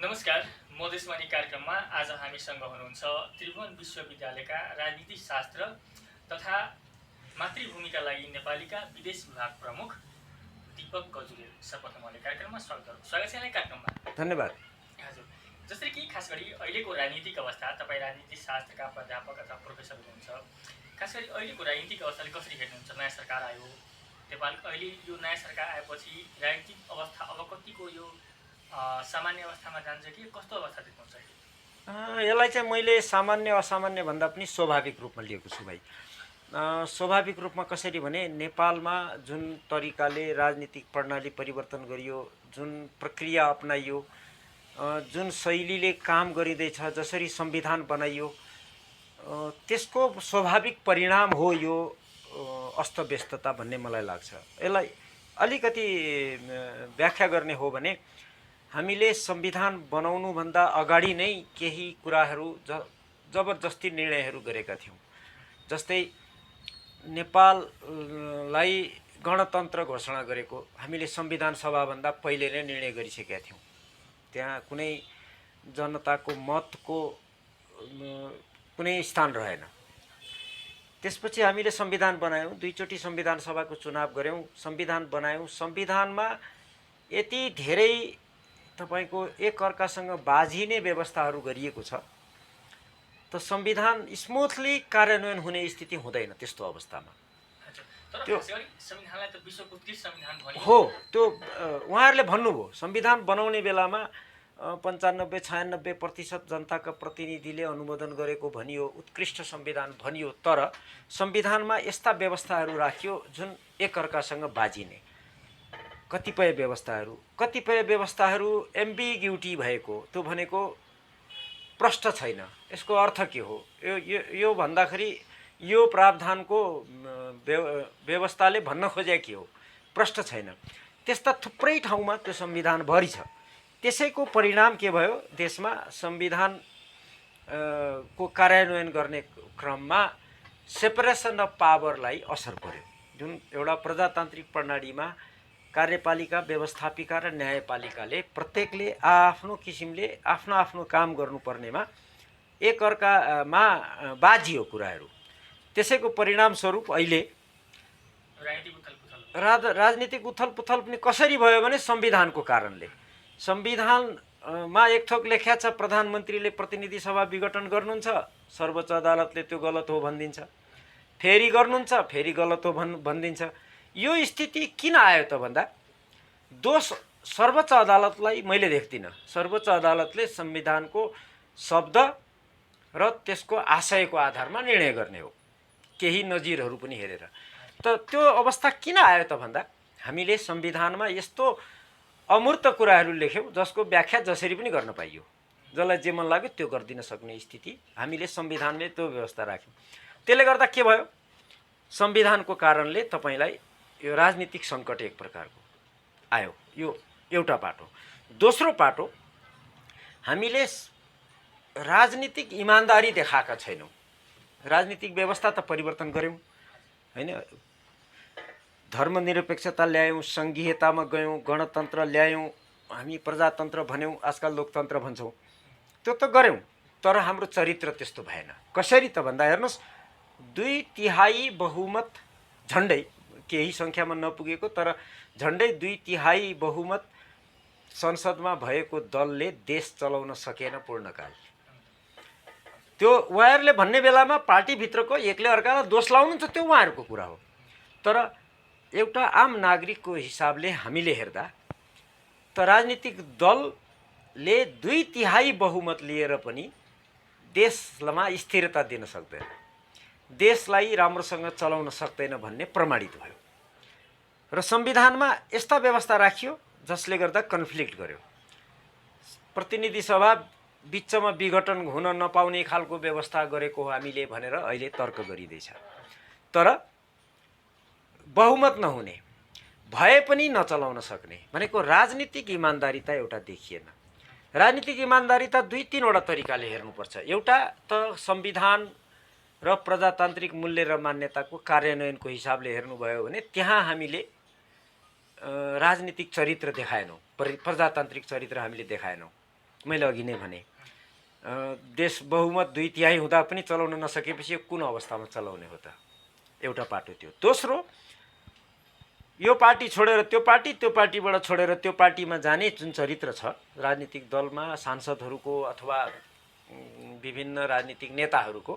नमस्कार। मधेसवाणी कार्यक्रममा आज हामीसँग हुनुहुन्छ त्रिभुवन विश्वविद्यालयका राजनीति शास्त्र तथा मातृभूमिका लागि नेपालीका विदेश विभाग प्रमुख दीपक गजुरेल सर्वप्रथम उहाँले कार्यक्रममा स्वागत छ यहाँलाई कार्यक्रममा। धन्यवाद। हजुर, जसरी कि खास गरी अहिलेको राजनीतिक अवस्था, तपाईँ राजनीति शास्त्रका प्राध्यापक अथवा प्रोफेसर हुनुहुन्छ, खास गरी अहिलेको राजनीतिक अवस्थाले कसरी हेर्नुहुन्छ? नयाँ सरकार आयो, नेपाल अहिले यो नयाँ सरकार आएपछि राजनीतिक अवस्था अब कतिको यो सामान्य अवस्थामा जान्छ कि कस्तो अवस्था देख्नुहुन्छ? यसलाई चाहिँ मैले सामान्य असामान्य भन्दा पनि स्वाभाविक रूपमा लिएको छु भाइ। स्वाभाविक रूपमा कसरी भने नेपालमा जुन तरिकाले राजनीतिक प्रणाली परिवर्तन गरियो, जुन प्रक्रिया अपनाइयो, जुन शैलीले काम गरिँदैछ, जसरी संविधान बनाइयो, त्यसको स्वाभाविक परिणाम हो यो अस्तव्यस्तता भन्ने मलाई लाग्छ। यसलाई अलिकति व्याख्या गर्ने हो भने हामीले संविधान बनाउनुभन्दा अगाडि नै केही कुराहरू जबरजस्ती निर्णयहरू गरेका थियौँ। जस्तै नेपाललाई गणतन्त्र घोषणा गरेको हामीले संविधान सभाभन्दा पहिले नै निर्णय गरिसकेका थियौँ। त्यहाँ कुनै जनताको मतको कुनै स्थान रहेन। त्यसपछि हामीले संविधान बनायौँ, दुईचोटि संविधान सभाको चुनाव गऱ्यौँ, संविधान बनायौँ। संविधानमा यति धेरै तपाईको एकअर्कासँग बाझिने व्यवस्थाहरू गरिएको छ, त संविधान स्मुथली कार्यान्वयन हुने स्थिति हुँदैन। त्यस्तो अवस्थामा त्यो संविधानलाई त विश्वको उत्कृष्ट संविधान भनियो हो। त्यो उहाँहरूले भन्नुभयो, संविधान बनाउने बेलामा 95-96% जनताका प्रतिनिधिले अनुमोदन गरेको भनियो, उत्कृष्ट संविधान भनियो। तर संविधानमा यस्ता व्यवस्थाहरू राखियो जुन एकअर्कासँग बाजिने कतिपय व्यवस्थाहरू एम्बिग्युटी भएको, त्यो भनेको प्रष्ट छैन। यसको अर्थ के हो? यो भन्दाखेरि यो प्रावधानको व्यवस्थाले भन्न खोजे के हो? प्रष्ट छैन। त्यस्ता थुप्रै ठाउँमा त्यो संविधान भरि छ। त्यसैको परिणाम के भयो? देशमा संविधान को कार्यान्वयन गर्ने क्रममा सेपरेसन अफ पावरलाई असर पर्यो। जुन एउटा प्रजातान्त्रिक प्रणालीमा कार्यपालिका, व्यवस्थापिका र न्यायपालिकाले प्रत्येकले आफ्नो किसिमले आफ्नो आफ्नो काम गर्नुपर्नेमा एकअर्कामा बाजियो कुराहरू। त्यसैको परिणामस्वरूप अहिले राजनीतिक उथलपुथल पनि कसरी भयो भने संविधानको कारणले। संविधानमा एक थोक लेख्या छ, प्रधानमन्त्रीले प्रतिनिधि सभा विघटन गर्नुहुन्छ, सर्वोच्च अदालतले त्यो गलत हो भनिदिन्छ, फेरि गर्नुहुन्छ, फेरि गलत हो भनिदिन्छ। यो स्थिति किन आयो त भन्दा दोष सर्वोच्च अदालतलाई मैले देख्दिनँ। सर्वोच्च अदालतले संविधानको शब्द र त्यसको आशयको आधारमा निर्णय गर्ने हो, केही नजिरहरू पनि हेरेर। त त्यो अवस्था किन आयो त भन्दा हामीले संविधानमा यस्तो अमूर्त कुराहरू लेख्यौँ जसको व्याख्या जसरी पनि गर्न पाइयो, जसलाई जे मन लाग्यो त्यो गरिदिन सक्ने स्थिति हामीले संविधानले त्यो व्यवस्था राख्यौँ। त्यसले गर्दा के भयो? संविधानको कारणले तपाईलाई यो राजनीतिक सङ्कट एक प्रकारको आयो। यो एउटा पाटो। दोस्रो पाटो, हामीले राजनीतिक इमान्दारी देखाएका छैनौँ। राजनीतिक व्यवस्था त परिवर्तन गऱ्यौँ हैन, धर्मनिरपेक्षता ल्यायौँ, सङ्घीयतामा गयौँ, गणतन्त्र ल्यायौँ, हामी प्रजातन्त्र भन्यौँ, आजकल लोकतन्त्र भन्छौँ। त्यो त गऱ्यौँ, तर हाम्रो चरित्र त्यस्तो भएन। कसरी त भन्दा हेर्नुहोस्, 2/3 बहुमत, झन्डै केही सङ्ख्यामा नपुगेको तर झन्डै 2/3 बहुमत संसदमा भएको दलले देश चलाउन सकेन पूर्णकाल। त्यो उहाँहरूले भन्ने बेलामा पार्टीभित्रको एकले अर्कालाई दोष लाउनुहुन्छ, त्यो उहाँहरूको कुरा हो। तर एउटा आम नागरिकको हिसाबले हामीले हेर्दा त राजनीतिक दलले 2/3 बहुमत लिएर पनि देशमा स्थिरता दिन सक्दैन, देशलाई राम्रोसँग चलाउन सक्दैन भन्ने प्रमाणित भयो। र संविधानमा यस्ता व्यवस्था राखियो जसले गर्दा कन्फ्लिक्ट गर्यो। प्रतिनिधि सभा बिचमा विघटन हुन नपाउने खालको व्यवस्था गरेको हो हामीले भनेर अहिले तर्क गरिँदैछ। तर बहुमत नहुने, भए पनि नचलाउन सक्ने भनेको राजनीतिक इमान्दारी त एउटा देखिएन। राजनीतिक इमान्दारी त 2-3वटा तरिकाले हेर्नुपर्छ। एउटा त संविधान र प्रजातान्त्रिक मूल्य र मान्यताको कार्यान्वयनको हिसाबले हेर्नुभयो भने त्यहाँ हामीले राजनीतिक चरित्र देखाएनौँ, प्रजातान्त्रिक चरित्र हामीले देखाएनौँ। मैले अघि नै भने देश बहुमत 2/3 हुँदा पनि चलाउन नसकेपछि यो कुन अवस्थामा चलाउने हो त? एउटा पाटो त्यो। दोस्रो, यो पार्टी छोडेर त्यो पार्टी, त्यो पार्टीबाट छोडेर त्यो पार्टीमा जाने जुन चरित्र छ राजनीतिक दलमा सांसदहरूको अथवा विभिन्न राजनीतिक नेताहरूको,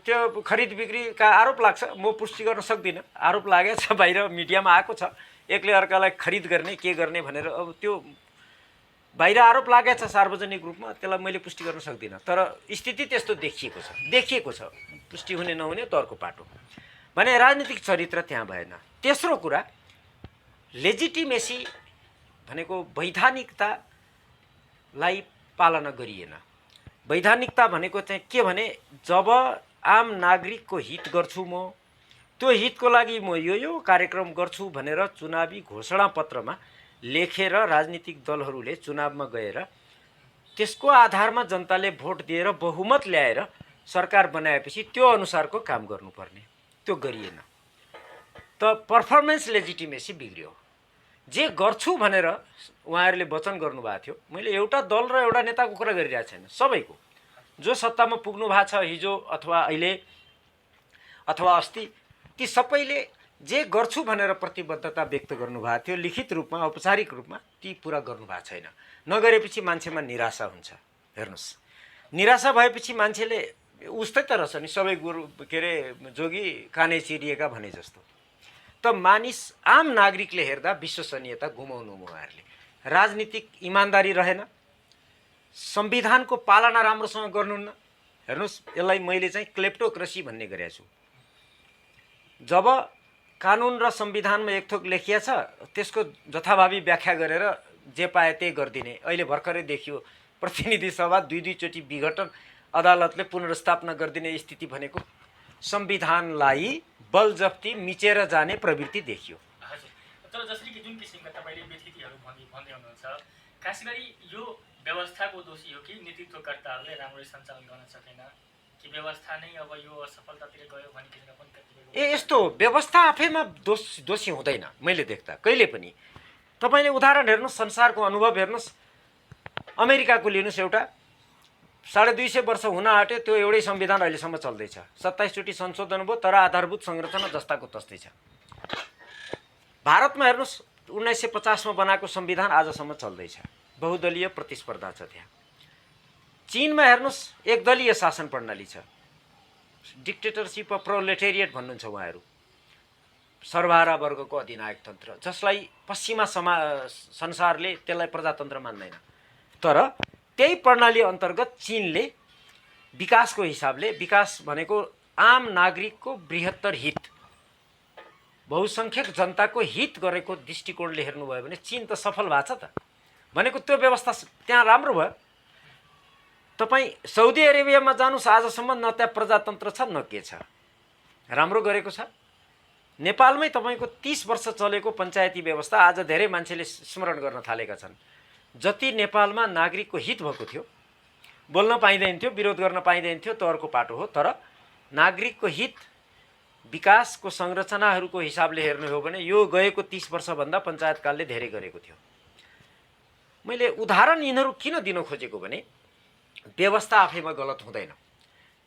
त्यो खरिद बिक्रीका आरोप लाग्छ। म पुष्टि गर्न सक्दिनँ, आरोप लागेको छ, बाहिर मिडियामा आएको छ, एकले अर्कालाई खरिद गर्ने के गर्ने भनेर। अब त्यो बाहिर आरोप लागेको छ सार्वजनिक रूपमा, त्यसलाई मैले पुष्टि गर्न सक्दिनँ, तर स्थिति त्यस्तो देखिएको छ। पुष्टि हुने नहुने त अर्को पाटो भने राजनीतिक चरित्र त्यहाँ भएन। तेस्रो कुरा, लेजिटिमेसी भनेको वैधानिकतालाई पालना गरिएन। वैधानिकता भनेको चाहिँ के भने, जब आम नागरिकको हित गर्छु म, त्यो हितको लागि म यो कार्यक्रम गर्छु भनेर चुनावी घोषणापत्रमा लेखेर राजनीतिक दलहरूले चुनावमा गएर त्यसको आधारमा जनताले भोट दिएर बहुमत ल्याएर सरकार बनाएपछि त्यो अनुसारको काम गर्नुपर्ने, त्यो गरिएन। त पर्फर्मेन्स लेजिटिमेसी बिग्रियो। जे गर्छु भनेर उहाँहरूले वचन गर्नुभएको थियो, मैले एउटा दल र एउटा नेताको कुरा गरिरहेको छैन, सबैको जो सत्तामा पुग्नु भएको छ हिजो अथवा अहिले अथवा अस्ति, ती सबैले जे गर्छु भनेर प्रतिबद्धता व्यक्त गर्नुभएको थियो लिखित रूपमा, औपचारिक रूपमा, ती पुरा गर्नुभएको छैन। नगरेपछि मान्छेमा निराशा हुन्छ। हेर्नुहोस्, निराशा भएपछि मान्छेले उस्तै त रहेछ नि, सबै गुरु के अरे जोगी कानै चिरिएका भने जस्तो। त मानिस आम नागरिकले हेर्दा विश्वसनीयता गुमाउनु उहाँहरूले। राजनीतिक इमान्दारी रहेन, संविधानको पालना राम्रोसँग गर्नुहुन्न। हेर्नुहोस्, यसलाई मैले चाहिँ क्लेप्टोक्रेसी भन्ने गरेको छु। जब कानुन र संविधानमा एक थोक लेखिया छ, त्यसको जथाभावी व्याख्या गरेर जे पाए त्यही गरिदिने। अहिले भर्खरै देखियो प्रतिनिधि सभा 2-2 चोटि विघटन, अदालतले पुनर्स्थापना गरिदिने स्थिति भनेको संविधानलाई बलजफ्ती मिचेर जाने प्रवृत्ति देखियो। हजुर, तर जसरी कि जुन किसिमका तपाईँले व्यतिथिहरू भन्दै हुनुहुन्छ, खास गरी यो व्यवस्थाको दोषी हो कि नेतृत्वकर्ताहरूले राम्ररी सञ्चालन गर्न सकेन, कि व्यवस्था नै अब यो असफलतातिर गयो भने किन पनि यस्तो व्यवस्था आफैमा दोषी हुँदैन मैले देख्दा कहिले पनि। तपाईँले उदाहरण हेर्नुहोस्, संसारको अनुभव हेर्नुहोस्। अमेरिकाको लिनुहोस्, एउटा 250 वर्ष हुन आँट्यो, त्यो एउटै संविधान अहिलेसम्म चल्दैछ। 27 चोटि संशोधन भयो, तर आधारभूत संरचना जस्ताको तस्तै छ। भारतमा हेर्नुहोस्, 1950 मा बनाएको संविधान आजसम्म चल्दैछ, बहुदलीय प्रतिस्पर्धा छ त्यहाँ। चीनमा हेर्नुहोस्, एकदलीय शासन प्रणाली छ, डिक्टेटरसिप अफ प्रोलेटेरिएट भन्नुहुन्छ उहाँहरू, सर्वहारा वर्गको अधिनायक तन्त्र, जसलाई पश्चिमा संसारले त्यसलाई प्रजातन्त्र मान्दैन। तर त्यही प्रणाली अन्तर्गत चीनले विकासको हिसाबले, विकास भनेको आम नागरिकको बृहत्तर हित, बहुसङ्ख्यक जनताको हित गरेको दृष्टिकोणले हेर्नुभयो भने चीन त सफल भएको छ त। भनेको त्यो व्यवस्था त्यहाँ राम्रो भयो। तपाईँ साउदी अरेबियामा जानुस्, आजसम्म न त्यहाँ प्रजातन्त्र छ न के छ, राम्रो गरेको छ। नेपालमै तपाईँको 30 वर्ष चलेको पञ्चायती व्यवस्था आज धेरै मान्छेले स्मरण गर्न थालेका छन्। जति नेपालमा नागरिकको हित भएको थियो, बोल्न पाइँदैन थियो, विरोध गर्न पाइँदैन थियो, त्यो अर्को पाटो हो। तर नागरिकको हित, विकासको संरचनाहरूको हिसाबले हेर्नु हो भने यो गएको 30 वर्षभन्दा पञ्चायतकालले धेरै गरेको थियो। मैले उदाहरण यिनीहरू किन दिन खोजेको भने, व्यवस्था आफैमा गलत हुँदैन,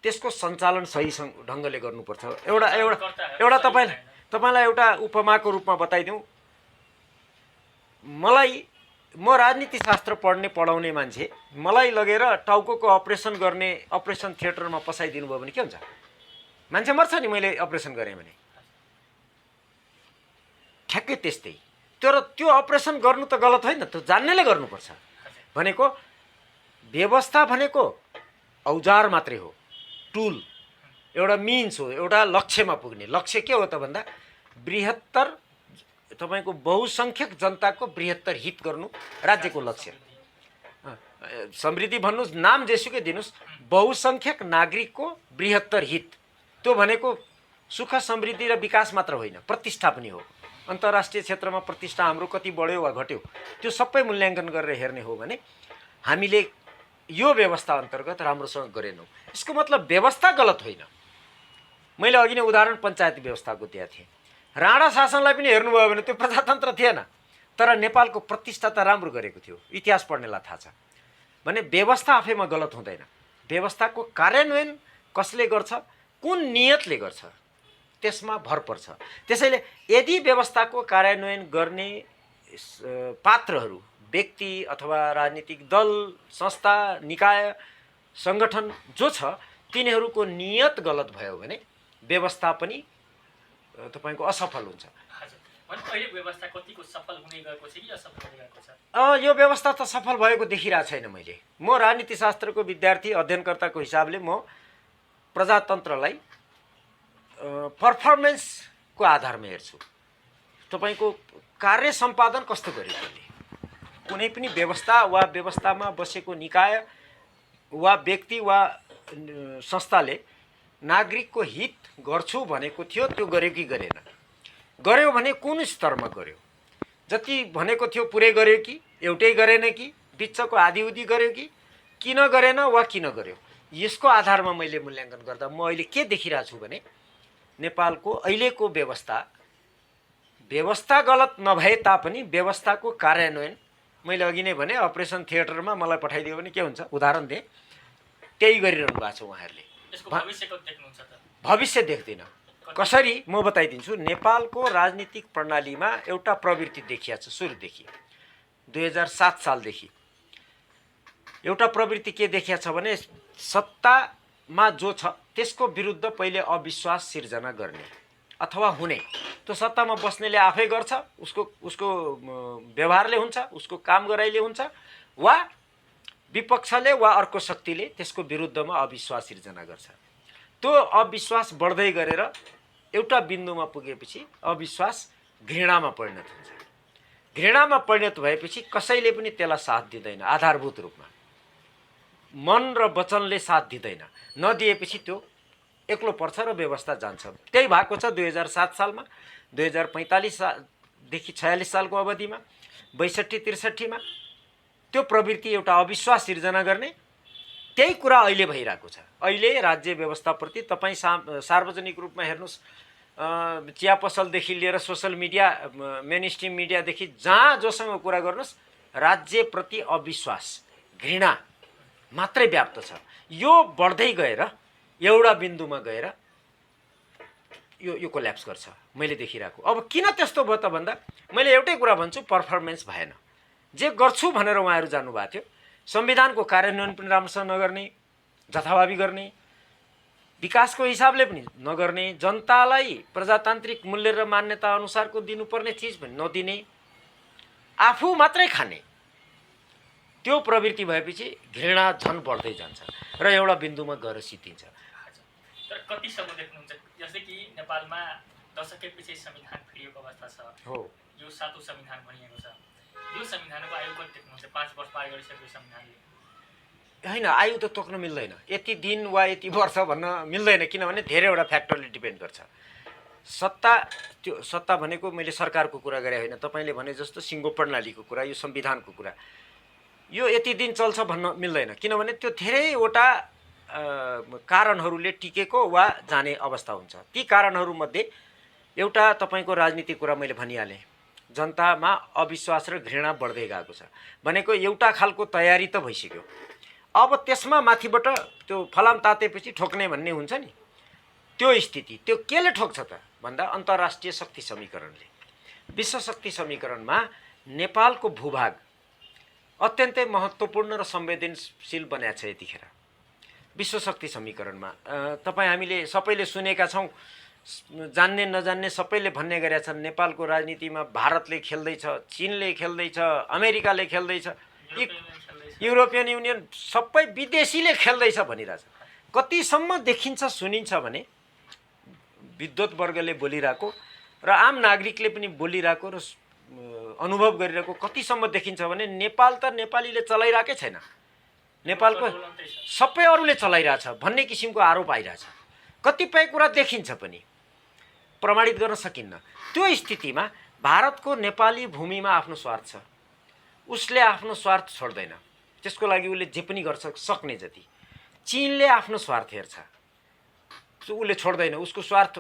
त्यसको सञ्चालन सही ढङ्गले गर्नुपर्छ। एउटा तपाईँलाई एउटा उपमाको रूपमा बताइदिउँ। म राजनीति शास्त्र पढाउने मान्छे, मलाई लगेर टाउको अपरेसन गर्ने अपरेसन थिएटरमा पसाइदिनु भयो भने के हुन्छ? मान्छे मर्छ नि, मैले अपरेसन गरेँ भने। ठ्याक्कै त्यस्तै। तर त्यो अपरेसन गर्नु त गलत होइन, त्यो जान्नेले गर्नुपर्छ। भनेको व्यवस्था भनेको औजार मात्रै हो, टुल, एउटा मिन्स हो, एउटा लक्ष्यमा पुग्ने। लक्ष्य के हो त भन्दा बृहत्तर तपाईँको बहुसङ्ख्यक जनताको बृहत्तर हित गर्नु राज्यको लक्ष्य। समृद्धि भन्नुहोस्, नाम जेसुकै दिनुहोस्, बहुसङ्ख्यक नागरिकको बृहत्तर हित, त्यो भनेको सुख समृद्धि र विकास मात्र होइन, प्रतिष्ठा पनि हो। अन्तर्राष्ट्रिय क्षेत्रमा प्रतिष्ठा हाम्रो कति बढ्यो वा घट्यो, त्यो सबै मूल्याङ्कन गरेर हेर्ने हो भने हामीले यो व्यवस्था अन्तर्गत राम्रोसँग गरेनौँ। यसको मतलब व्यवस्था गलत होइन। मैले अघि नै उदाहरण पञ्चायती व्यवस्थाको दिएको थिएँ। राणा शासनलाई पनि हेर्नुभयो भने त्यो प्रजातन्त्र थिएन, तर नेपालको प्रतिष्ठा त राम्रो गरेको थियो, इतिहास पढ्नेलाई थाहा छ। भने व्यवस्था आफैमा गलत हुँदैन, व्यवस्थाको कार्यान्वयन कसले गर्छ, कुन नियतले गर्छ, त्यसमा भर पर्छ। त्यसैले यदि व्यवस्थाको कार्यान्वयन गर्ने पात्रहरू, व्यक्ति अथवा राजनीतिक दल, संस्था, निकाय, सङ्गठन जो छ, तिनीहरूको नियत गलत भयो भने व्यवस्था पनि तपाईँको असफल हुन्छ। अहिले व्यवस्था कतिको सफल हुने गएको छ कि असफल हुने गएको छ? यो व्यवस्था त सफल भएको देखिरहेको छैन मैले। म राजनीतिशास्त्रको विद्यार्थी, अध्ययनकर्ताको हिसाबले म प्रजातन्त्रलाई पर्फर्मेन्सको आधारमा हेर्छु। तपाईँको कार्य सम्पादन कस्तो गर्यो त्यसले, कुनै पनि व्यवस्था वा व्यवस्थामा बसेको निकाय वा व्यक्ति वा संस्थाले नागरिकको हित गर्छु भनेको थियो, त्यो गर्यो कि गरेन, गर्यो भने कुन स्तरमा गर्यो, जति भनेको थियो पुरै गर्यो कि एउटै गरेन कि बिचको आधीउधी गर्यो कि किन गरेन वा किन गर्यो, यसको आधारमा मैले मूल्याङ्कन गर्दा म अहिले के देखिरहेको छु भने नेपालको अहिलेको व्यवस्था गलत नभए तापनि व्यवस्थाको कार्यान्वयन, मैले अघि नै भने अपरेसन थिएटरमा मलाई पठाइदियो भने के हुन्छ, उदाहरण दिएँ, त्यही गरिरहनु भएको छ उहाँहरूले। भविष्य देख्दिनँ। कसरी म बताइदिन्छु। नेपालको राजनीतिक प्रणालीमा एउटा प्रवृत्ति देखिया छ सुरुदेखि, 2007 सालदेखि एउटा प्रवृत्ति के देखिया छ भने सत्तामा जो छ त्यसको विरुद्ध पहिले अविश्वास सिर्जना गर्ने अथवा हुने। त्यो सत्तामा बस्नेले आफै गर्छ, उसको व्यवहारले हुन्छ, उसको काम गराइले हुन्छ, वा विपक्षले वा अर्को शक्तिले त्यसको विरुद्धमा अविश्वास सिर्जना गर्छ। त्यो अविश्वास बढ्दै गरेर एउटा बिन्दुमा पुगेपछि अविश्वास घृणामा परिणत हुन्छ। घृणामा परिणत भएपछि कसैले पनि त्यसलाई साथ दिँदैन, आधारभूत रूपमा मन र वचनले साथ दिँदैन, नदिएपछि त्यो एक्लो पर्छ र व्यवस्था जान्छ। त्यही भएको छ 2007 सालमा, 2045 सालदेखि 46 सालको अवधिमा, 62-63 त्यो प्रवृत्ति एउटा अविश्वास सिर्जना गर्ने, त्यही कुरा अहिले भइरहेको छ। अहिले राज्य व्यवस्थाप्रति तपाईँ सार्वजनिक रूपमा हेर्नुहोस्, चिया पसलदेखि लिएर सोसल मिडिया, मेन स्ट्रिम मिडियादेखि जहाँ जोसँग कुरा गर्नुहोस्, राज्यप्रति अविश्वास, घृणा मात्रै व्याप्त छ। यो बढ्दै गएर एउटा बिन्दुमा गएर यो कोल्याप्स गर्छ मैले देखिरहेको। अब किन त्यस्तो भयो त भन्दा मैले एउटै कुरा भन्छु, पर्फर्मेन्स भएन। जे गर्छु भनेर उहाँहरू जानुभएको थियो, संविधानको कार्यान्वयन पनि राम्रोसँग नगर्ने, जथाभावी गर्ने, विकासको हिसाबले पनि नगर्ने, जनतालाई प्रजातान्त्रिक मूल्य र मान्यता अनुसारको दिनुपर्ने चिज पनि नदिने, आफू मात्रै खाने, त्यो प्रवृत्ति भएपछि घृणा झन् बढ्दै जान्छ र एउटा बिन्दुमा गएर सिद्धिन्छ। तर कतिसम्म देख्नुहुन्छ, जस्तै कि नेपालमा दशकपछि संविधान फिरिएको अवस्था छ, हो यो 7औं संविधान भनिएको छ, यो संविधानको आयु कति देख्नुहुन्छ? 5 वर्ष पार गरिसकेको संविधानले। होइन, आयु त तोक्न मिल्दैन, यति दिन वा यति वर्ष भन्न मिल्दैन, किनभने धेरैवटा फ्याक्टरले डिपेन्ड गर्छ। त्यो सत्ता भनेको मैले सरकारको कुरा गरे होइन, तपाईँले भने जस्तो सिङ्गो प्रणालीको कुरा, यो संविधानको कुरा, यो यति दिन चल्छ भन्न मिल्दैन, किनभने त्यो धेरैवटा कारणहरूले टिकेको वा जाने अवस्था हुन्छ। ती कारणहरूमध्ये एउटा तपाईँको राजनीतिक कुरा मैले भनिहालेँ, जनतामा अविश्वास र घृणा बढ्दै गएको छ भनेको एउटा खालको तयारी त भइसक्यो। अब त्यसमा माथिबाट त्यो फलाम तातेपछि ठोक्ने भन्ने हुन्छ नि, त्यो स्थिति, त्यो केले ठोक्छ त भन्दा अन्तर्राष्ट्रिय शक्ति समीकरणले। विश्व शक्ति समीकरणमा नेपालको भूभाग अत्यन्तै महत्त्वपूर्ण र संवेदनशील बनाएको छ यतिखेर विश्व शक्ति समीकरणमा। तपाईँ हामीले सबैले सुनेका छौँ, जान्ने नजान्ने सबैले भन्ने गरेका छन्, नेपालको राजनीतिमा भारतले खेल्दैछ, चीनले खेल्दैछ, अमेरिकाले खेल्दैछ, युरोपियन युनियन सबै विदेशीले खेल्दैछ भनिरहेछ। कतिसम्म देखिन्छ सुनिन्छ भने विद्वत वर्गले बोलिरहेको र आम नागरिकले पनि बोलिरहेको र अनुभव गरिरहेको कतिसम्म देखिन्छ भने नेपाल त नेपालीले चलाइरहेकै छैन, नेपालको सबै अरूले चलाइरहेछ भन्ने किसिमको आरोप आइरहेछ। कतिपय कुरा देखिन्छ पनि, प्रमाणित गर्न सकिन्न। त्यो स्थितिमा भारतको नेपाली भूमिमा आफ्नो स्वार्थ छ, उसले आफ्नो स्वार्थ छोड्दैन, त्यसको लागि उसले जे पनि गर्छ सक्ने जति। चीनले आफ्नो स्वार्थ हेर्छ, उसले छोड्दैन, उसको स्वार्थ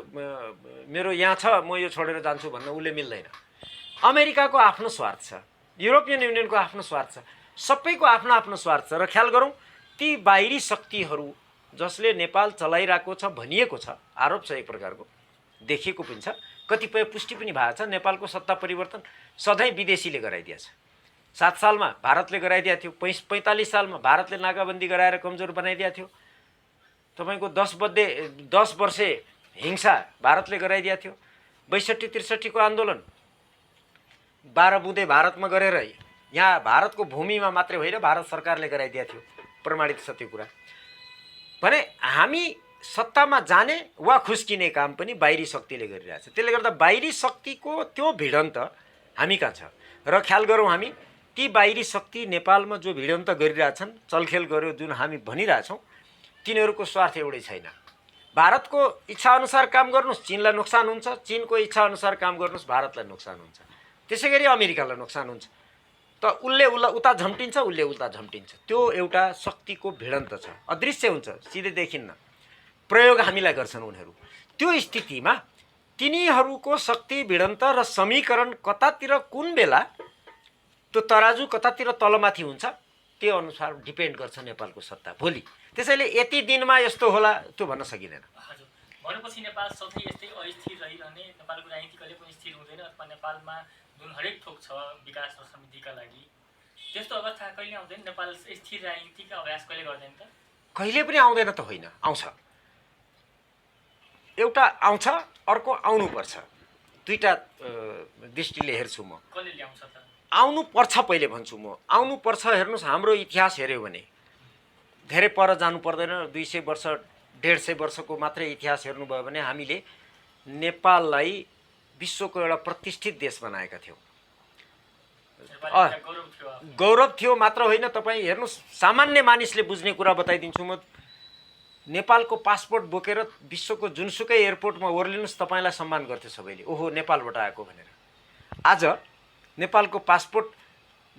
मेरो यहाँ छ, म यो छोडेर जान्छु भन्न उसले मिल्दैन। अमेरिकाको आफ्नो स्वार्थ छ, युरोपियन युनियनको आफ्नो स्वार्थ छ, सबैको आफ्नो आफ्नो स्वार्थ छ। र ख्याल गरौँ ती बाहिरी शक्तिहरू जसले नेपाल चलाइरहेको छ भनिएको छ, आरोप छ एक प्रकारको, देखिएको पनि छ, कतिपय पुष्टि पनि भएको छ। नेपालको सत्ता परिवर्तन सधैँ विदेशीले गराइदिएछ। 7 सालमा भारतले गराइदिएको थियो, 45 सालमा भारतले नाकाबन्दी गराएर कमजोर बनाइदिएको थियो। तपाईँको 10 वर्षे हिंसा भारतले गराइदिएको थियो। 62-63 को आन्दोलन 12 बुँदे भारतमा गरेर यहाँ भारतको भूमिमा मात्रै होइन भारत सरकारले गराइदिएको थियो, प्रमाणित छ त्यो कुरा। भने हामी सत्तामा जाने वा खुस्किने काम पनि बाहिरी शक्तिले गरिरहेछ। त्यसले गर्दा बाहिरी शक्तिको त्यो भिडन्त हामी कहाँ छ। र ख्याल गरौँ हामी ती बाहिरी शक्ति नेपालमा जो भिडन्त गरिरहेछन्, चलखेल गर्यो जुन हामी भनिरहेछौँ, तिनीहरूको स्वार्थ एउटै छैन। भारतको इच्छाअनुसार काम गर्नुहोस् चीनलाई नोक्सान हुन्छ, चीनको इच्छाअनुसार काम गर्नुहोस् भारतलाई नोक्सान हुन्छ, त्यसै गरी अमेरिकालाई नोक्सान हुन्छ। त उसले उता झम्टिन्छ, उसले उता झम्टिन्छ। त्यो एउटा शक्तिको भिडन्त छ, अदृश्य हुन्छ, सिधै देखिन्न, प्रयोग हामीलाई गर्छन् उनीहरू। त्यो स्थितिमा तिनीहरूको शक्ति भिडन्त र समीकरण कतातिर कुन बेला त्यो तराजु कतातिर तलमाथि हुन्छ त्यो अनुसार डिपेन्ड गर्छ नेपालको सत्ता भोलि। त्यसैले यति दिनमा यस्तो होला त्यो भन्न सकिँदैन। हजुर, भनेपछि नेपाल सधैँ यस्तै अस्थिर रहिरहने, नेपालको राजनीति कहिले पनि स्थिर हुँदैन, अथवा नेपालमा जुन हरेक थोक छ विकास र समृद्धिका लागि त्यस्तो अवस्था कहिले आउँदैन? नेपाल स्थिर राजनीतिका अभ्यास कहिले गर्दैन त? कहिले पनि आउँदैन त होइन, आउँछ। एउटा आउँछ, अर्को आउनुपर्छ। दुईटा दृष्टिले हेर्छु म। कसले ल्याउँछ त? आउनुपर्छ पहिले भन्छु म। आउनुपर्छ। हेर्नुहोस् हाम्रो इतिहास हेऱ्यो भने धेरै पर जानु पर्दैन, 200 वर्ष 150 वर्षको मात्रै इतिहास हेर्नुभयो भने हामीले नेपाललाई विश्वको एउटा प्रतिष्ठित देश बनाएका थियौँ। गौरव थियो मात्र होइन, तपाईँ हेर्नुहोस् सामान्य मानिसले बुझ्ने कुरा बताइदिन्छु म। नेपालको पासपोर्ट बोकेर विश्वको जुनसुकै एयरपोर्टमा ओर्लिनुहोस् तपाईँलाई सम्मान गर्थ्यो सबैले, ओहो नेपालबाट आएको भनेर। आज नेपालको पासपोर्ट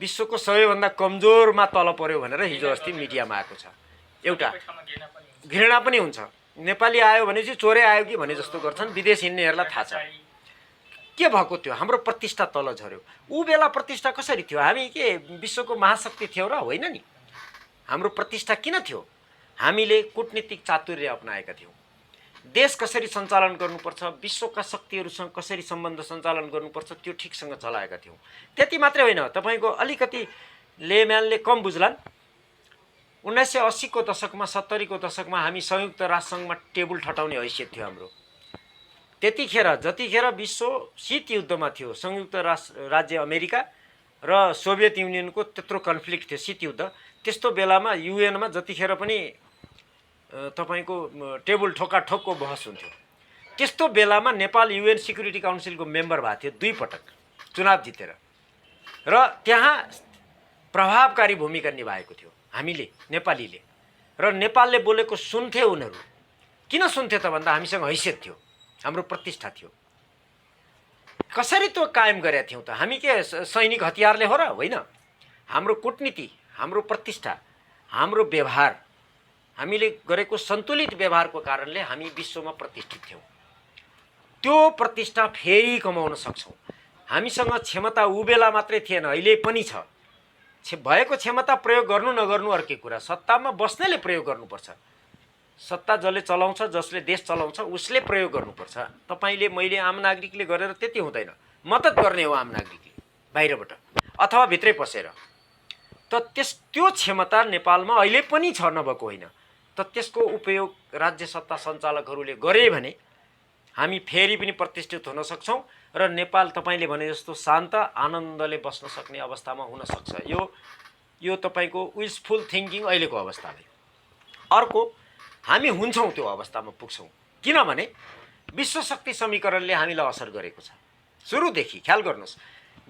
विश्वको सबैभन्दा कमजोरमा तल पर्यो भनेर हिजो अस्ति मिडियामा आएको छ। एउटा घृणा पनि हुन्छ, नेपाली आयो भने चाहिँ चोरै आयो कि भने जस्तो गर्छन्, विदेश हिँड्नेहरूलाई थाहा छ के भएको थियो। हाम्रो प्रतिष्ठा तल झऱ्यो। ऊ बेला प्रतिष्ठा कसरी थियो? हामी के विश्वको महाशक्ति थियौँ र? होइन नि। हाम्रो प्रतिष्ठा किन थियो? हामीले कूटनीतिक चातुर्य अपनाएका थियौँ। देश कसरी सञ्चालन गर्नुपर्छ, विश्वका शक्तिहरूसँग कसरी सम्बन्ध सञ्चालन गर्नुपर्छ त्यो ठिकसँग चलाएका थियौँ। त्यति मात्रै होइन, तपाईँको अलिकति लेम्यानले कम बुझ्लान्। 1980 को दशकमा 70 को दशकमा हामी संयुक्त राष्ट्रसङ्घमा टेबल ठटाउने हैसियत थियो हाम्रो। त्यतिखेर जतिखेर विश्व शीत युद्धमा थियो, संयुक्त राज्य अमेरिका र सोभियत युनियनको त्यत्रो कन्फ्लिक्ट थियो, शीत युद्ध, त्यस्तो बेलामा युएनमा जतिखेर पनि तपाईँको टेबल ठोकाठोकको बहस हुन्थ्यो। त्यस्तो बेलामा नेपाल युएन सिक्युरिटी काउन्सिलको मेम्बर भएको थियो 2 पटक चुनाव जितेर, र त्यहाँ प्रभावकारी भूमिका निभाएको थियो हामीले नेपालीले। र नेपालले बोलेको सुन्थे उनीहरू। किन सुन्थे त भन्दा हामीसँग हैसियत थियो, हाम्रो प्रतिष्ठा थियो। कसरी त्यो कायम गरेका थियौँ त? हामी के सैनिक हतियारले हो र? होइन। हाम्रो कूटनीति, हाम्रो प्रतिष्ठा, हाम्रो व्यवहार, हामीले गरेको सन्तुलित व्यवहारको कारणले हामी विश्वमा प्रतिष्ठित थियौँ। त्यो प्रतिष्ठा फेरि कमाउन सक्छौँ। हामीसँग क्षमता ऊ बेला मात्रै थिएन, अहिले पनि छ। भएको क्षमता प्रयोग गर्नु नगर्नु अर्कै कुरा, सत्तामा बस्नेले प्रयोग गर्नुपर्छ। सत्ता जसले चलाउँछ, जसले देश चलाउँछ उसले प्रयोग गर्नुपर्छ। तपाईँले मैले आम नागरिकले गरेर त्यति हुँदैन। मद्दत गर्ने हो आम नागरिकले बाहिरबाट अथवा भित्रै पसेर। त त्यो क्षमता नेपालमा अहिले पनि छ, नभएको होइन। त त्यसको उपयोग राज्य सत्ता सञ्चालकहरूले गरे भने हामी फेरि पनि प्रतिष्ठित हुन सक्छौँ र नेपाल तपाईँले भने जस्तो शान्त आनन्दले बस्न सक्ने अवस्थामा हुन सक्छ। यो तपाईँको विशफुल थिङ्किङ अहिलेको अवस्थाले। अर्को, हामी हुन्छौँ त्यो अवस्थामा पुग्छौँ, किनभने विश्वशक्ति समीकरणले हामीलाई असर गरेको छ सुरुदेखि। ख्याल गर्नुहोस्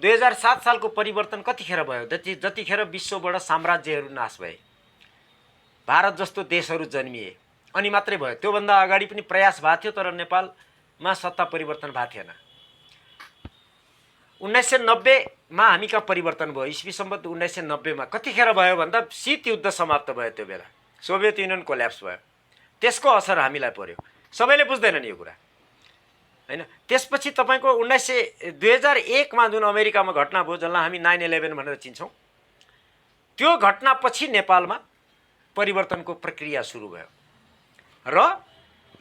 2007 सालको परिवर्तन कतिखेर भयो? जतिखेर विश्वबाट साम्राज्यहरू नाश भए, भारत जस्तो देशहरू जन्मिए, अनि मात्रै भयो। त्योभन्दा अगाडि पनि प्रयास भएको थियो तर नेपालमा सत्ता परिवर्तन भएको थिएन। 1990 मा हामी कहाँ परिवर्तन भयो? इस्वी सम्बन्ध 1990 मा कतिखेर भयो भन्दा शीत युद्ध समाप्त भयो। त्यो बेला सोभियत युनियन कोल्याप्स भयो। त्यसको असर हामीलाई पर्यो। सबैले बुझ्दैनन् यो कुरा। होइन। त्यसपछि तपाईँको 2001मा जुन अमेरिकामा घटना भयो, जसलाई हामी 9/11 भनेर चिन्छौँ, त्यो घटनापछि नेपालमा परिवर्तनको प्रक्रिया सुरु भयो र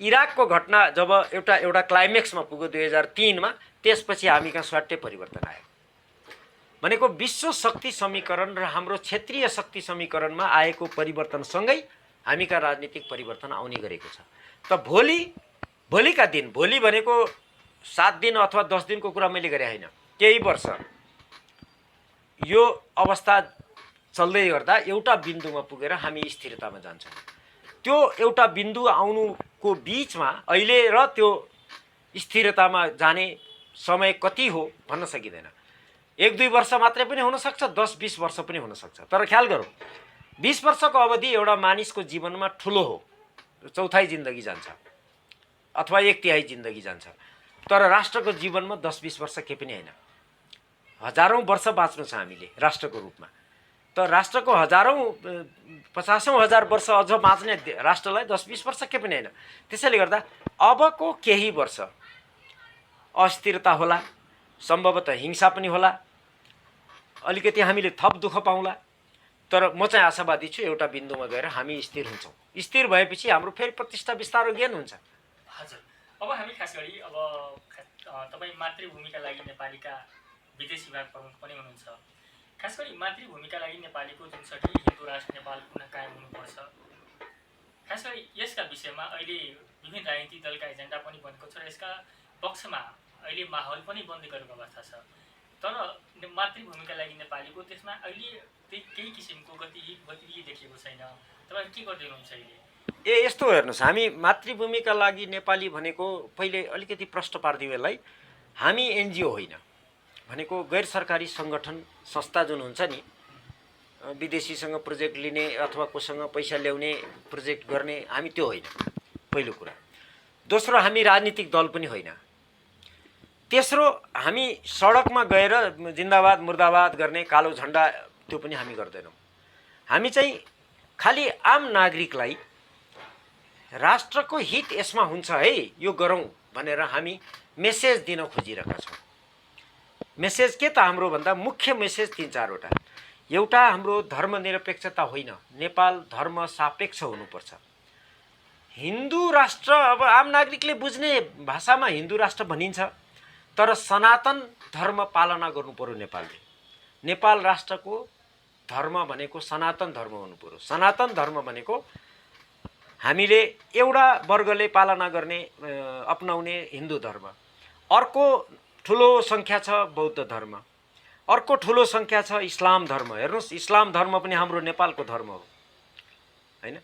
इराकको घटना जब एउटा क्लाइमेक्समा पुग्यो 2003मा, त्यसपछि हामी कहाँ स्वाट्टै परिवर्तन आयो। भनेको विश्व शक्ति समीकरण र हाम्रो क्षेत्रीय शक्ति समीकरणमा आएको परिवर्तनसँगै हामी कहाँ राजनीतिक परिवर्तन आउने गरेको छ। त भोलिका दिन, भोलि भनेको 7 दिन अथवा 10 दिनको कुरा मैले गरे होइन, केही वर्ष यो अवस्था चल्दै गर्दा एउटा बिन्दुमा पुगेर हामी स्थिरतामा जान्छौँ। त्यो एउटा बिन्दु आउनुको बिचमा अहिले र त्यो स्थिरतामा जाने समय कति हो भन्न सकिँदैन। 1-2 वर्ष मात्रै पनि हुनसक्छ, 10-20 वर्ष पनि हुनसक्छ। तर ख्याल गरौँ, 20 वर्षको अवधि एउटा मानिसको जीवनमा ठुलो हो, चौथाइ जिन्दगी जान्छ अथवा 1/3 जिन्दगी जान्छ। तर राष्ट्रको जीवनमा 10-20 वर्ष केही पनि होइन। हजारौँ वर्ष बाँच्नु छ हामीले राष्ट्रको रूपमा। त राष्ट्रको 50औं हजार वर्ष अझ बाँच्ने राष्ट्रलाई 10-20 वर्ष केही पनि होइन। त्यसैले गर्दा अबको केही वर्ष अस्थिरता होला, सम्भवतः हिंसा पनि होला, अलिकति हामीले थप दुःख पाउँला। तर म चाहिँ आशावादी छु एउटा बिन्दुमा गएर हामी स्थिर हुन्छौँ। स्थिर भएपछि हाम्रो फेरि प्रतिष्ठा बिस्तारो गेन हुन्छ। हजुर, अब हामी खास गरी अब तपाईँ मातृभूमिका लागि नेपालीका विदेश विभाग प्रमुख पनि हुनुहुन्छ। खास गरी मातृभूमिका लागि नेपालीको जुन छ कि हिन्दू राष्ट्र नेपाल पुनः कायम हुनुपर्छ, खास गरी यसका विषयमा अहिले विभिन्न राजनीतिक दलका एजेन्डा पनि बनेको छ र यसका पक्षमा अहिले माहौल पनि बन्दै गरेको अवस्था छ। तर मातृभूमिका लागि नेपालीको त्यसमा अहिले केही किसिमको गतिविधि देखिएको छैन। तपाईँ के गर्दै हुनुहुन्छ अहिले? यस्तो हेर्नुहोस्, हामी मातृभूमिका लागि नेपाली भनेको पहिले अलिकति प्रश्न पारिदिउँ यसलाई। हामी एनजिओ होइन, भनेको गैर सरकारी सङ्गठन संस्था जुन हुन्छ नि, विदेशीसँग प्रोजेक्ट लिने अथवा कोसँग पैसा ल्याउने प्रोजेक्ट गर्ने, हामी त्यो होइन, पहिलो कुरा। दोस्रो, हामी राजनीतिक दल पनि होइन। तेस्रो, हामी सडकमा गएर जिन्दाबाद मुर्दाबाद गर्ने कालो झन्डा त्यो पनि हामी गर्दैनौँ। हामी चाहिँ खालि आम नागरिकलाई राष्ट्रको हित यसमा हुन्छ है, यो गरौँ भनेर हामी मेसेज दिन खोजिरहेका छौँ। मेसेज के त हाम्रो भन्दा मुख्य मेसेज 3-4वटा। एउटा, हाम्रो धर्मनिरपेक्षता होइन, नेपाल धर्म सापेक्ष हुनुपर्छ। हिन्दू राष्ट्र, अब आम नागरिकले बुझ्ने भाषामा हिन्दू राष्ट्र भनिन्छ, तर सनातन धर्म पालना गर्नु पर्यो नेपालले। नेपाल राष्ट्रको धर्म भनेको सनातन धर्म हुनु पर्यो। सनातन धर्म भनेको हामीले एउटा वर्गले पालना गर्ने अपनाउने हिन्दू धर्म, अर्को ठुलो सङ्ख्या छ बौद्ध धर्म, अर्को ठुलो सङ्ख्या छ इस्लाम धर्म। हेर्नुहोस्, इस्लाम धर्म पनि हाम्रो नेपालको धर्म हो होइन,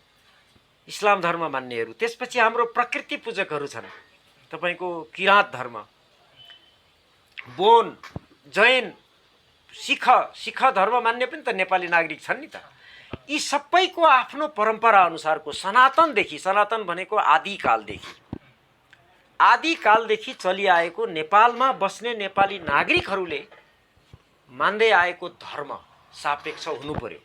इस्लाम धर्म मान्नेहरू। त्यसपछि हाम्रो प्रकृति पूजकहरू छन्, तपाईँको किराँत धर्म, बोन, जैन, सिख धर्म मान्ने पनि त नेपाली नागरिक छन् नि त। यी सबैको आफ्नो परम्परा अनुसारको सनातनदेखि, सनातन भनेको आदिकालदेखि चलिआएको नेपालमा बस्ने नेपाली नागरिकहरूले मान्दै आएको धर्म सापेक्ष हुनु पर्यो।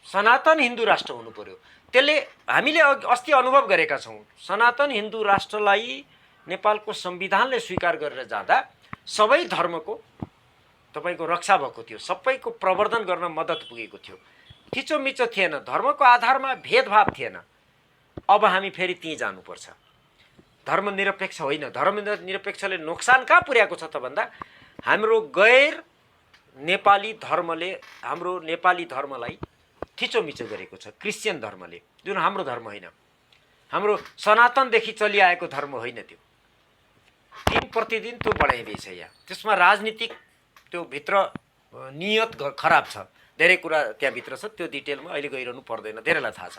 सनातन हिन्दू राष्ट्र हुनु पर्यो। त्यसले हामीले अस्ति अनुभव गरेका छौँ, सनातन हिन्दू राष्ट्रलाई नेपालको संविधानले स्वीकार गरेर जाँदा सबै धर्मको तपाईँको रक्षा भएको थियो, सबैको प्रवर्धन गर्न मद्दत पुगेको थियो, थिचोमिचो थिएन, धर्मको आधारमा भेदभाव थिएन। अब हामी फेरि त्यहीँ जानुपर्छ। धर्मनिरपेक्ष होइन। धर्मनिरपेक्षले नोक्सान कहाँ पुर्याएको छ त भन्दा हाम्रो गैर नेपाली धर्मले हाम्रो नेपाली धर्मलाई थिचोमिचो गरेको छ। क्रिस्चियन धर्मले, जुन हाम्रो धर्म होइन, हाम्रो सनातनदेखि चलिआएको धर्म होइन, त्यो दिन प्रतिदिन त्यो बढाइँदैछ यहाँ। त्यसमा राजनीतिक त्यो भित्र नियत खराब छ, धेरै कुरा त्यहाँभित्र छ, त्यो डिटेलमा अहिले गइरहनु पर्दैन, धेरैलाई थाहा छ।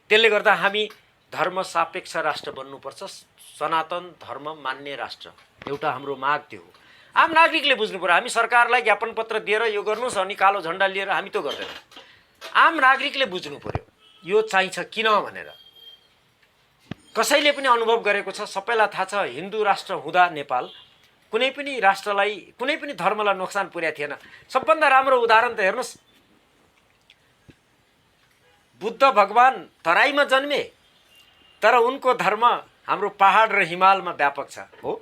त्यसले गर्दा हामी धर्म सापेक्ष राष्ट्र बन्नुपर्छ, सनातन धर्म मान्ने राष्ट्र, एउटा हाम्रो माग त्यो हो। आम नागरिकले बुझ्नु पर्यो। हामी सरकारलाई ज्ञापन पत्र दिएर यो गर्नुहोस् अनि कालो झन्डा लिएर हामी त्यो गर्दैनौँ। आम नागरिकले बुझ्नु पर्यो यो चाहिन्छ किन भनेर। कसैले पनि अनुभव गरेको छ, सबैलाई थाहा छ, हिन्दू राष्ट्र हुँदा नेपाल कुनै पनि राष्ट्रलाई, कुनै पनि धर्मलाई नोक्सान पुर्याएको थिएन। सबभन्दा राम्रो उदाहरण त हेर्नुहोस्, बुद्ध भगवान तराईमा जन्मे तर उनको धर्म हाम्रो पहाड र हिमालमा व्यापक छ हो,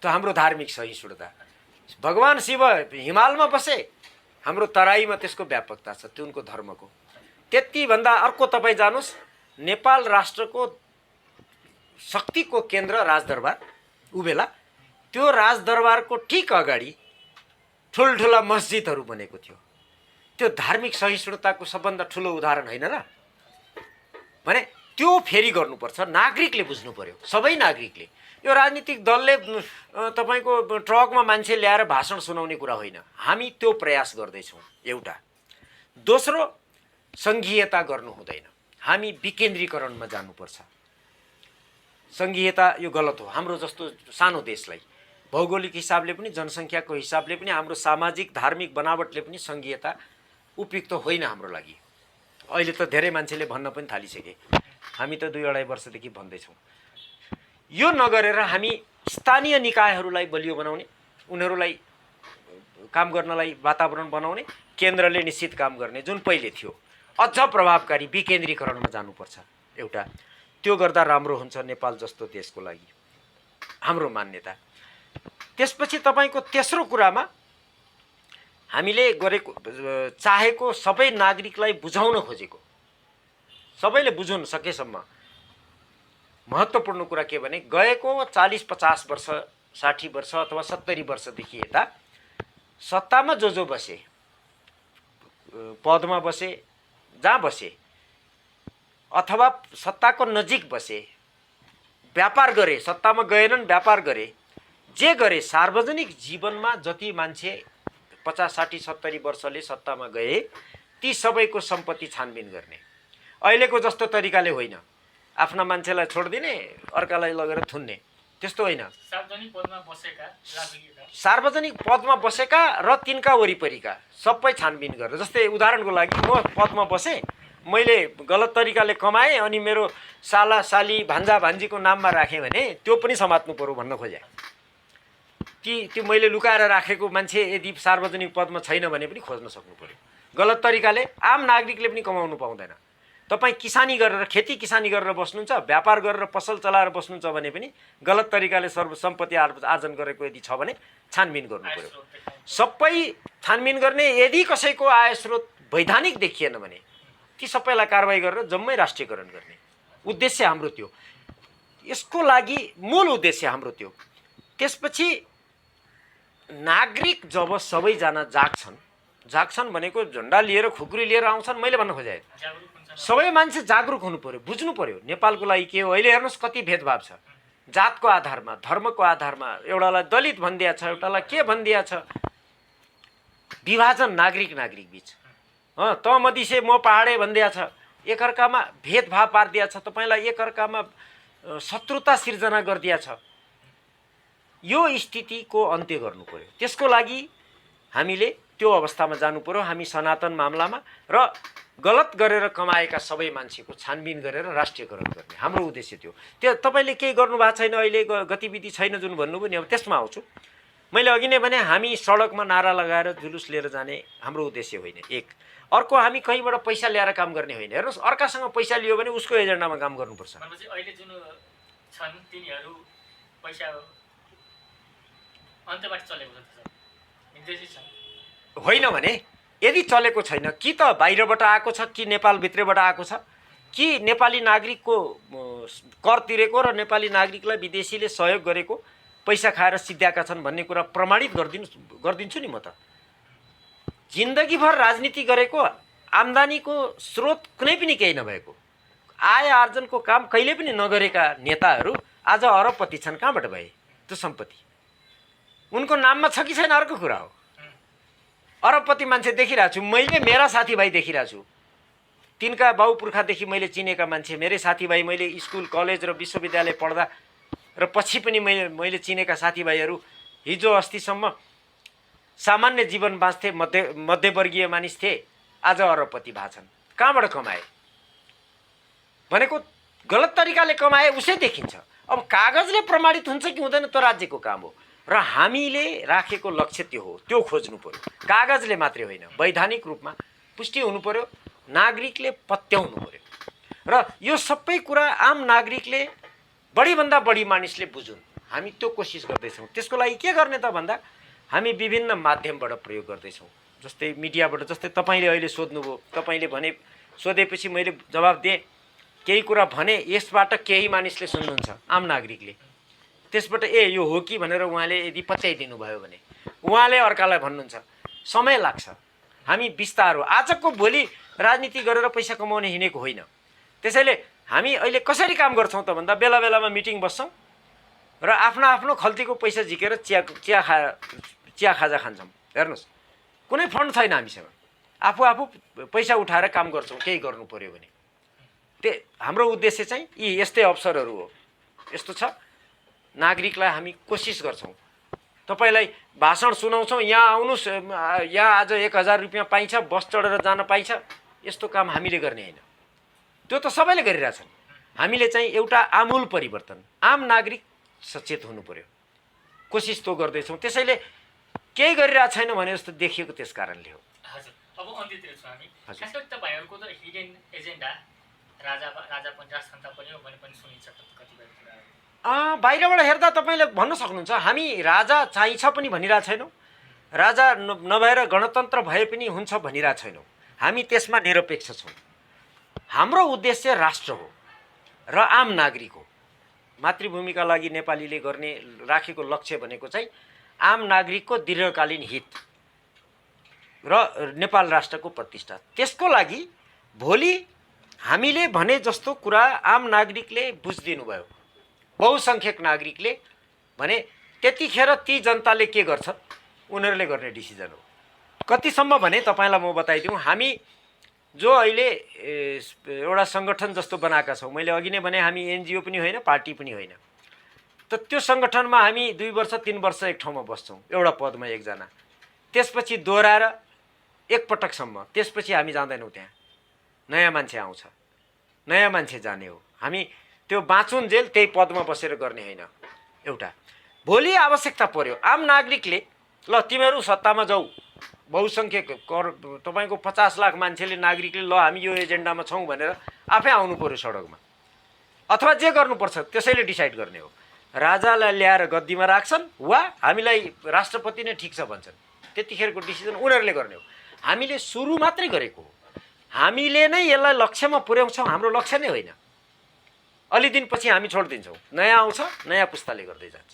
त्यो हाम्रो धार्मिक सहिष्णुता। भगवान शिव हिमालमा बसे, हाम्रो तराईमा त्यसको व्यापकता छ, त्यो उनको धर्मको। त्यतिभन्दा अर्को तपाईँ जानुहोस्, नेपाल राष्ट्रको शक्तिको केन्द्र राजदरबार, उबेला त्यो राजदरबारको ठिक अगाडि ठुल्ठुला मस्जिदहरू बनेको थियो। त्यो धार्मिक सहिष्णुताको सबभन्दा ठुलो उदाहरण होइन र? भने त्यो फेरि गर्नुपर्छ, नागरिकले बुझ्नु पर्यो, सबै नागरिकले। यो राजनीतिक दलले तपाईँको ट्रकमा मान्छे ल्याएर भाषण सुनाउने कुरा होइन, हामी त्यो प्रयास गर्दैछौँ एउटा। दोस्रो, सङ्घीयता गर्नु हुँदैन, हामी विकेन्द्रीकरणमा जानुपर्छ। सङ्घीयता यो गलत हो। हाम्रो जस्तो सानो देशलाई भौगोलिक हिसाबले पनि, जनसङ्ख्याको हिसाबले पनि, हाम्रो सामाजिक धार्मिक बनावटले पनि सङ्घीयता उपयुक्त होइन हाम्रो लागि। अहिले त धेरै मान्छेले भन्न पनि थालिसके, हामी त 2-2.5 वर्षदेखि भन्दैछौँ। यो नगरेर हामी स्थानीय निकायहरूलाई बलियो बनाउने, उनीहरूलाई काम गर्नलाई वातावरण बनाउने, केन्द्रले निश्चित काम गर्ने जुन पहिले थियो, अझ प्रभावकारी विकेन्द्रीकरणमा जानुपर्छ एउटा। त्यो गर्दा राम्रो हुन्छ नेपाल जस्तो देशको लागि, हाम्रो मान्यता। त्यसपछि तपाईँको तेस्रो कुरामा हामीले गरेको चाहेको सबै नागरिकलाई बुझाउन खोजेको, सबैले बुझ्न सकेसम्म महत्त्वपूर्ण कुरा के भने, गएको 40-50 वर्ष, 60 वर्ष अथवा 70 वर्षदेखि यता सत्तामा जो बसे, पदमा बसे, जहाँ बसे, अथवा सत्ताको नजिक बसे, व्यापार गरे, सत्तामा गएनन् व्यापार गरे, जे गरे, सार्वजनिक जीवनमा जति मान्छे 50, 60, 70 वर्षले सत्तामा गए, ती सबैको सम्पत्ति छानबिन गर्ने। अहिलेको जस्तो तरिकाले होइन, आफ्ना मान्छेलाई छोडिदिने, अर्कालाई लगेर थुन्ने, त्यस्तो होइन। सार्वजनिक पदमा बसेका र तिनका वरिपरिका सबै छानबिन गरेर, जस्तै उदाहरणको लागि म पदमा बसेँ, मैले गलत तरिकाले कमाएँ अनि मेरो साला साली भान्जा भान्जीको नाममा राखेँ भने त्यो पनि समात्नु पर्यो भन्न खोजे। त्यो मैले लुकाएर राखेको मान्छे यदि सार्वजनिक पदमा छैन भने पनि खोज्न सक्नु पर्यो। गलत तरिकाले आम नागरिकले पनि कमाउनु पाउँदैन। तपाईँ किसानी गरेर, खेती किसानी गरेर बस्नुहुन्छ, व्यापार गरेर पसल चलाएर बस्नुहुन्छ भने पनि गलत तरिकाले सम्पत्ति आर्जन गरेको यदि छ भने छानबिन गर्नु पर्यो। सबै छानबिन गर्ने। यदि कसैको आय स्रोत वैधानिक देखिएन भने ती सबैलाई कारवाही गरेर जम्मै राष्ट्रियकरण गर्ने उद्देश्य हाम्रो त्यो। यसको लागि मूल उद्देश्य हाम्रो त्यो। त्यसपछि नागरिक जब सबैजना जाग्छन् भनेको झन्डा लिएर खुकुरी लिएर आउँछन्, मैले भन्न खोजेँ सबै मान्छे जागरुक हुनु पर्यो, बुझ्नु पर्यो नेपालको लागि के हो। अहिले हेर्नुहोस् कति भेदभाव छ, जातको आधारमा, धर्मको आधारमा, एउटालाई दलित भनिदिया छ, एउटालाई के भनिदिया छ, विभाजन नागरिक बीच, त मधिसे म पहाडे भनिदिया छ, एकअर्कामा भेदभाव पारिदिया छ, तपाईँलाई एकअर्कामा शत्रुता सिर्जना गरिदिया छ। यो स्थितिको अन्त्य गर्नु पर्यो। त्यसको लागि हामीले त्यो अवस्थामा जानु पर्यो। हामी सनातन मामलामा र गलत गरेर कमाएका सबै मान्छेको छानबिन गरेर राष्ट्रियकरण गर्ने हाम्रो उद्देश्य थियो। त्यो तपाईँले केही गर्नु भएको छैन, अहिले गतिविधि छैन जुन भन्नुभयो नि, अब त्यसमा आउँछु। मैले अघि नै भने हामी सडकमा नारा लगाएर जुलुस लिएर जाने हाम्रो उद्देश्य होइन। एक अर्को, हामी कहीँबाट पैसा ल्याएर काम गर्ने होइन। हेर्नुहोस्, अर्कासँग पैसा लियो भने उसको एजेन्डामा काम गर्नुपर्छ। अहिले जुन छन् तिनीहरू पैसा अन्तबाट चलेको छ होइन भने, यदि चलेको छैन, कि त बाहिरबाट आएको छ कि नेपालभित्रबाट आएको छ, कि नेपाली नागरिकको कर तिरेको र नेपाली नागरिकलाई विदेशीले सहयोग गरेको पैसा खाएर सिद्ध्याएका छन् भन्ने कुरा प्रमाणित गरिदिन्छु नि म त। जिन्दगीभर राजनीति गरेको, आम्दानीको स्रोत कुनै पनि केही नभएको, आय आर्जनको काम कहिले पनि नगरेका नेताहरू आज अरबपति छन्। कहाँबाट भए त्यो सम्पत्ति? उनको नाममा छ कि छैन अर्को कुरा हो। अरबपति मान्छे देखिरहेको छु मैले, मेरा साथीभाइ देखिरहेको छु, तिनका बाउ पुर्खादेखि मैले चिनेका मान्छे, मेरै साथीभाइ, मैले स्कुल कलेज र विश्वविद्यालय पढ्दा र पछि पनि मैले चिनेका साथीभाइहरू हिजो अस्तिसम्म सामान्य जीवन बाँच्थे, मध्यवर्गीय मानिस थिए, आज अरबपति भएछन्। कहाँबाट कमाए भनेको गलत तरिकाले कमाए उसै देखिन्छ। अब कागजले प्रमाणित हुन्छ कि हुँदैन त्यो राज्यको काम हो, र हामीले राखेको लक्ष्य त्यो हो। त्यो खोज्नु पर्यो, कागजले मात्रै होइन, वैधानिक रूपमा पुष्टि हुनु पर्यो, नागरिकले पत्याउनु पर्यो। र यो सबै कुरा आम नागरिकले बढीभन्दा बढी मानिसले बुझुन्, हामी त्यो कोसिस गर्दैछौँ। त्यसको लागि के गर्ने त भन्दा हामी विभिन्न माध्यमबाट प्रयोग गर्दैछौँ। जस्तै मिडियाबाट, जस्तै तपाईँले अहिले सोध्नुभयो, तपाईँले भने सोधेपछि मैले जवाब दिएँ, केही कुरा भने यसबाट केही मानिसले सुन्नुहुन्छ, आम नागरिकले, त्यसबाट ए यो हो कि भनेर उहाँले यदि पत्याइदिनु भयो भने उहाँले अर्कालाई भन्नुहुन्छ, समय लाग्छ। हामी बिस्तारो आजको भोलि राजनीति गरेर पैसा कमाउने हिँडेको होइन। त्यसैले हामी अहिले कसरी काम गर्छौँ त भन्दा बेला बेलामा मिटिङ बस्छौँ र आफ्नो आफ्नो खल्तीको पैसा झिकेर चिया खाजा खान्छौँ। हेर्नुहोस्, कुनै फन्ड छैन हामीसँग, आफू आफू पैसा उठाएर काम गर्छौँ केही गर्नु पर्यो भने। हाम्रो उद्देश्य चाहिँ यी यस्तै अवसरहरू हो। यस्तो छ, नागरिकलाई हामी कोसिस गर्छौँ, तपाईँलाई भाषण सुनाउँछौँ, यहाँ आउनुहोस्, यहाँ आज 1000 रुपियाँ पाइन्छ, बस चढेर जान पाइन्छ, यस्तो काम हामीले गर्ने होइन। त्यो त सबैले गरिरहेछन्। हामीले चाहिँ एउटा आमूल परिवर्तन, आम नागरिक सचेत हुनु पर्यो, कोसिस त्यो गर्दैछौँ। त्यसैले केही गरिरहेको छैन भने जस्तो देखिएको त्यस कारणले हो। हजुर, अब अन्त्यतिर छौँ हामी। खास गरी तपाईँहरूको त हिडन एजेन्डा राजा पनि राजसन्ता पनि हो भने पनि सुनिन्छ कतिपय कुराहरू। बाहिरबाट हेर्दा तपाईँले भन्न सक्नुहुन्छ हामी राजा चाहिन्छ पनि भनिरहेको छैनौँ, राजा नभएर गणतन्त्र भए पनि हुन्छ भनिरहेको छैनौँ। हामी त्यसमा निरपेक्ष छौँ। हाम्रो उद्देश्य राष्ट्र हो र आम नागरिक हो। मातृभूमिका लागि नेपालीले गर्ने राखेको लक्ष्य भनेको चाहिँ आम नागरिकको दीर्घकालीन हित र नेपाल राष्ट्रको प्रतिष्ठा। त्यसको लागि भोलि हामीले भने जस्तो कुरा आम नागरिकले बुझिदिनु भयो, बहुसङ्ख्यक नागरिकले भने त्यतिखेर ती जनताले के गर्छ उनीहरूले गर्ने डिसिजन हो। कतिसम्म भने तपाईँलाई म बताइदिउँ, हामी जो अहिले एउटा सङ्गठन जस्तो बनाएका छौँ, मैले अघि नै भने हामी एनजिओ पनि होइन, पार्टी पनि होइन, त त्यो सङ्गठनमा हामी 2 वर्ष 3 वर्ष एक ठाउँमा बस्छौँ, एउटा पदमा एकजना, त्यसपछि दोहोऱ्याएर एकपटकसम्म, त्यसपछि हामी जाँदैनौँ। त्यहाँ नयाँ मान्छे आउँछ, नयाँ मान्छे जाने हो। हामी त्यो बाँचुन्जेल त्यही पदमा बसेर गर्ने होइन। एउटा भोलि आवश्यकता पर्यो आम नागरिकले, ल तिमीहरू सत्तामा जाऊ, बहुसङ्ख्यक तपाईँको 50 लाख मान्छेले नागरिकले ल हामी यो एजेन्डामा छौँ भनेर आफै आउनु पर्यो सडकमा, अथवा जे गर्नुपर्छ त्यसैले डिसाइड गर्ने हो। राजालाई ल्याएर गद्दीमा राख्छन् वा हामीलाई राष्ट्रपति नै ठिक छ भन्छन्, त्यतिखेरको डिसिजन उनीहरूले गर्ने हो। हामीले सुरु मात्रै गरेको हो, हामीले नै यसलाई लक्ष्यमा पुर्याउँछौँ, हाम्रो लक्ष्य नै होइन। अलि दिनपछि हामी छोडिदिन्छौँ, नयाँ आउँछ, नयाँ पुस्ताले गर्दै जान्छ।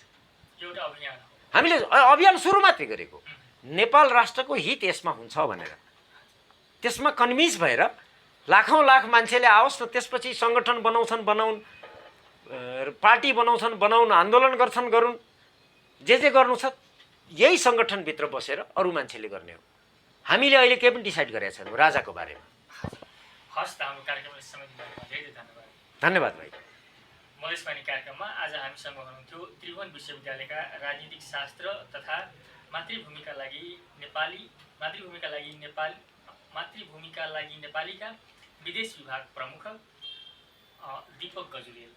एउटा अभियान हो, हामीले अभियान सुरु मात्रै गरेको, नेपाल राष्ट्रको हित यसमा हुन्छ भनेर, त्यसमा कन्भिन्स भएर लाखौँ लाख मान्छेले आओस् न, त्यसपछि सङ्गठन बनाउँछन् बनाउन्, पार्टी बनाउँछन् बनाउन्, आन्दोलन गर्छन् गरून्, जे गर्नु छ यही सङ्गठनभित्र बसेर अरू मान्छेले गर्ने हो। हामीले अहिले केही पनि डिसाइड गरेका छैनौँ राजाको बारेमा। हस् त, हाम्रो कार्यक्रमलाई समय दिनुभएकोमा धेरै धन्यवाद। धन्यवाद भाइ। मधेसवाणी कार्यक्रममा आज हामीसँग हुनुहुन्थ्यो त्रिभुवन विश्वविद्यालयका राजनीतिक शास्त्र तथा मातृभूमिका लागि नेपालीका विदेश विभाग प्रमुख दीपक गजुरेल।